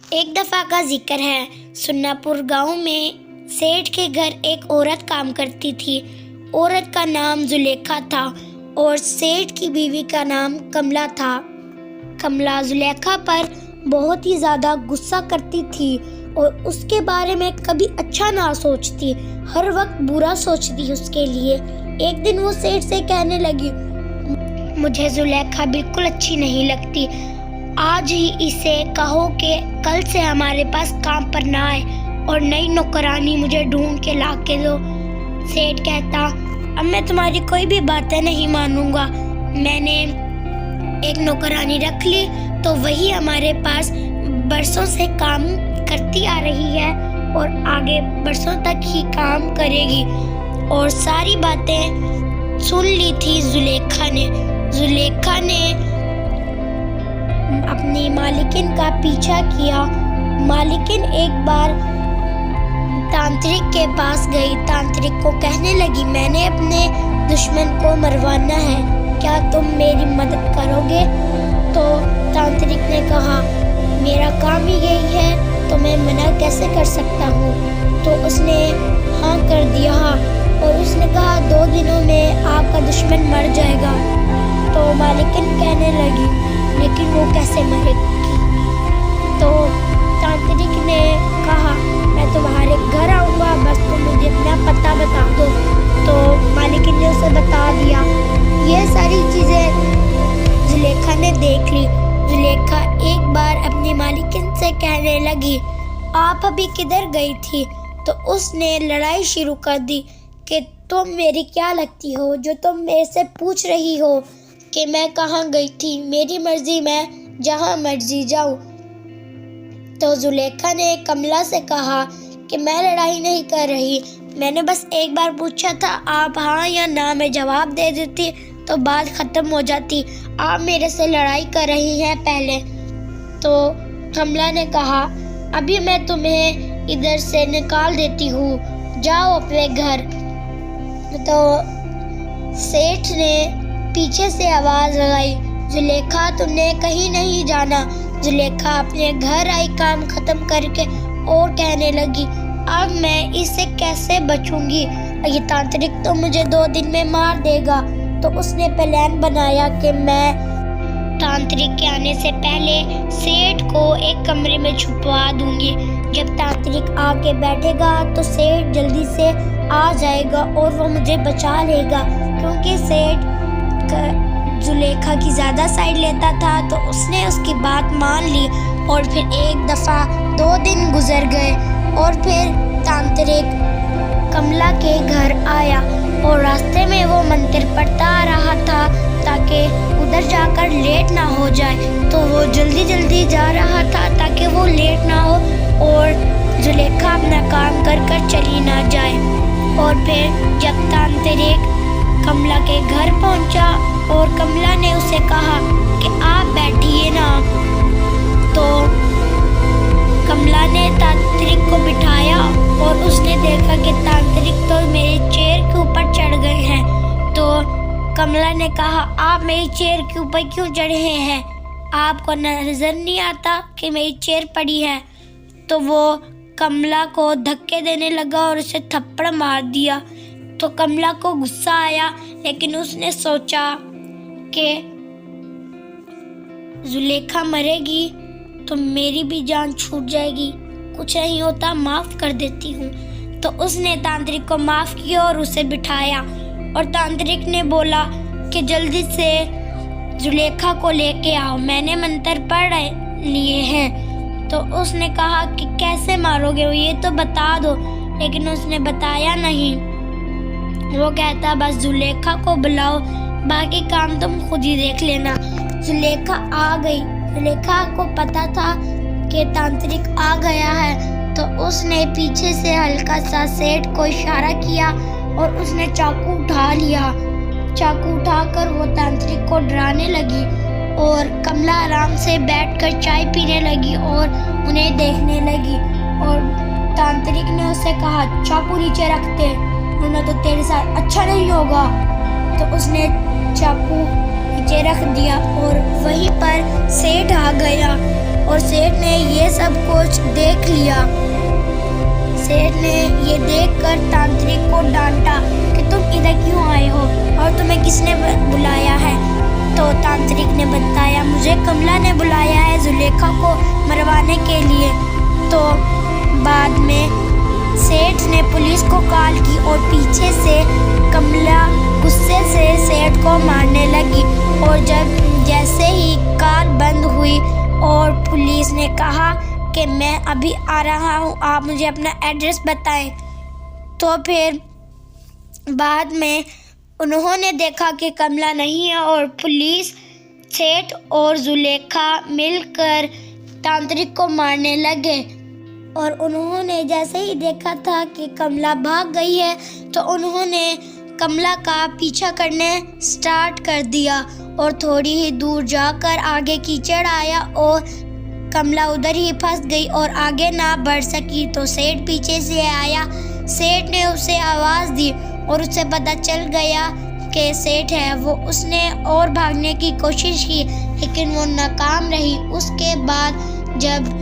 एक दफ़ा का जिक्र है। सुन्नापुर गांव में सेठ के घर एक औरत काम करती थी। औरत का नाम जुलेखा था और सेठ की बीवी का नाम कमला था। कमला जुलेखा पर बहुत ही ज़्यादा गुस्सा करती थी और उसके बारे में कभी अच्छा ना सोचती, हर वक्त बुरा सोचती उसके लिए। एक दिन वो सेठ से कहने लगी, मुझे जुलेखा बिल्कुल अच्छी नहीं लगती। आज ही इसे कहो कि कल से हमारे पास काम पर ना आए और नई नौकरानी मुझे ढूंढ के ला के दो। सेठ कहता, अब मैं तुम्हारी कोई भी बातें नहीं मानूंगा। मैंने एक नौकरानी रख ली तो वही हमारे पास बरसों से काम करती आ रही है और आगे बरसों तक ही काम करेगी। और सारी बातें सुन ली थी जुलेखा ने। जुलेखा ने अपनी मालिकिन का पीछा किया। मालिकिन एक बार तांत्रिक के पास गई। तांत्रिक को कहने लगी, मैंने अपने दुश्मन को मरवाना है, क्या तुम मेरी मदद करोगे? तो तांत्रिक ने कहा, मेरा काम ही यही है तो मैं मना कैसे कर सकता हूँ। तो उसने हाँ कर दिया और उसने कहा, 2 दिनों में आपका दुश्मन मर जाएगा। तो मालिकिन कहने लगी, लेकिन वो कैसे मरेगी? तो तांत्रिक ने कहा, मैं तुम्हारे घर आऊँगा, बस तुम मुझे अपना पता बता दो। तो मालिकिन ने उसे बता दिया। ये सारी चीज़ें जुलेखा ने देख ली। जुलेखा एक बार अपनी मालिकिन से कहने लगी, आप अभी किधर गई थी? तो उसने लड़ाई शुरू कर दी कि तुम मेरी क्या लगती हो जो तुम मेरे से पूछ रही हो कि मैं कहाँ गई थी? मेरी मर्जी, मैं जहाँ मर्जी जाऊँ। तो जुलेखा ने कमला से कहा कि मैं लड़ाई नहीं कर रही, मैंने बस एक बार पूछा था, आप हाँ या ना में जवाब दे देती तो बात ख़त्म हो जाती। आप मेरे से लड़ाई कर रही हैं पहले। तो कमला ने कहा, अभी मैं तुम्हें इधर से निकाल देती हूँ, जाओ अपने घर। तो सेठ ने पीछे से आवाज़ लगाई, जुलेखा तुमने कहीं नहीं जाना। जुलेखा अपने घर आई काम ख़त्म करके और कहने लगी, अब मैं इससे कैसे बचूंगी? ये तांत्रिक तो मुझे 2 दिन में मार देगा। तो उसने प्लान बनाया कि मैं तांत्रिक के आने से पहले सेठ को एक कमरे में छुपवा दूंगी। जब तांत्रिक आके बैठेगा तो सेठ जल्दी से आ जाएगा और वो मुझे बचा लेगा, क्योंकि सेठ जुलेखा की ज़्यादा साइड लेता था। तो उसने उसकी बात मान ली और फिर एक दफ़ा 2 दिन गुजर गए और फिर तांत्रिक कमला के घर आया और रास्ते में वो मंत्र पढ़ता आ रहा था ताकि उधर जाकर लेट ना हो जाए। तो वो जल्दी जल्दी जा रहा था ताकि वो लेट ना हो और जुलेखा अपना काम कर कर चली ना जाए। और फिर जब तांत्रिक कमला के घर पहुंचा और कमला ने उसे कहा कि आप बैठिए ना, तो कमला ने तांत्रिक को बिठाया और उसने देखा कि तांत्रिक तो मेरी चेयर के ऊपर चढ़ गए हैं। तो कमला ने कहा, आप मेरी चेयर के ऊपर क्यों चढ़े हैं? आपको नजर नहीं आता कि मेरी चेयर पड़ी है? तो वो कमला को धक्के देने लगा और उसे थप्पड़ मार दिया। तो कमला को गुस्सा आया, लेकिन उसने सोचा कि जुलेखा मरेगी तो मेरी भी जान छूट जाएगी, कुछ नहीं होता, माफ़ कर देती हूँ। तो उसने तांत्रिक को माफ़ किया और उसे बिठाया और तांत्रिक ने बोला कि जल्दी से जुलेखा को लेके आओ, मैंने मंत्र पढ़ लिए हैं। तो उसने कहा कि कैसे मारोगे, ये तो बता दो, लेकिन उसने बताया नहीं। वो कहता, बस जुलेखा को बुलाओ, बाकी काम तुम खुद ही देख लेना। जुलेखा आ गई। जुलेखा को पता था कि तांत्रिक आ गया है, तो उसने पीछे से हल्का सा सेठ को इशारा किया और उसने चाकू उठा लिया। चाकू उठाकर वो तांत्रिक को डराने लगी और कमला आराम से बैठकर चाय पीने लगी और उन्हें देखने लगी। और तांत्रिक ने उसे कहा, चाकू नीचे रखते, वरना तो तेरे साथ अच्छा नहीं होगा। तो उसने चाकू नीचे रख दिया और वहीं पर सेठ आ गया और सेठ ने ये सब कुछ देख लिया। सेठ ने ये देखकर तांत्रिक को डांटा कि तुम इधर क्यों आए हो और तुम्हें किसने बुलाया है। तो तांत्रिक ने बताया, मुझे कमला ने बुलाया है जुलेखा को मरवाने के लिए। तो बाद में सेठ ने पुलिस को कॉल की और पीछे से कमला गुस्से से सेठ को मारने लगी। और जैसे ही कार बंद हुई और पुलिस ने कहा कि मैं अभी आ रहा हूँ, आप मुझे अपना एड्रेस बताएं। तो फिर बाद में उन्होंने देखा कि कमला नहीं है और पुलिस, सेठ और जुलेखा मिलकर तांत्रिक को मारने लगे। और उन्होंने जैसे ही देखा था कि कमला भाग गई है तो उन्होंने कमला का पीछा करने स्टार्ट कर दिया। और थोड़ी ही दूर जाकर आगे कीचड़ आया और कमला उधर ही फंस गई और आगे ना बढ़ सकी। तो सेठ पीछे से आया, सेठ ने उसे आवाज़ दी और उसे पता चल गया कि सेठ है वो। उसने और भागने की कोशिश की लेकिन वो नाकाम रही। उसके बाद जब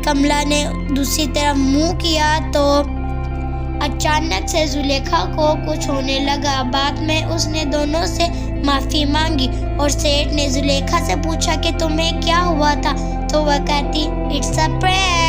कमला ने दूसरी तरफ मुंह किया तो अचानक से जुलेखा को कुछ होने लगा। बाद में उसने दोनों से माफ़ी मांगी और सेठ ने जुलेखा से पूछा कि तुम्हें क्या हुआ था। तो वह कहती, इट्स अ प्रैंक।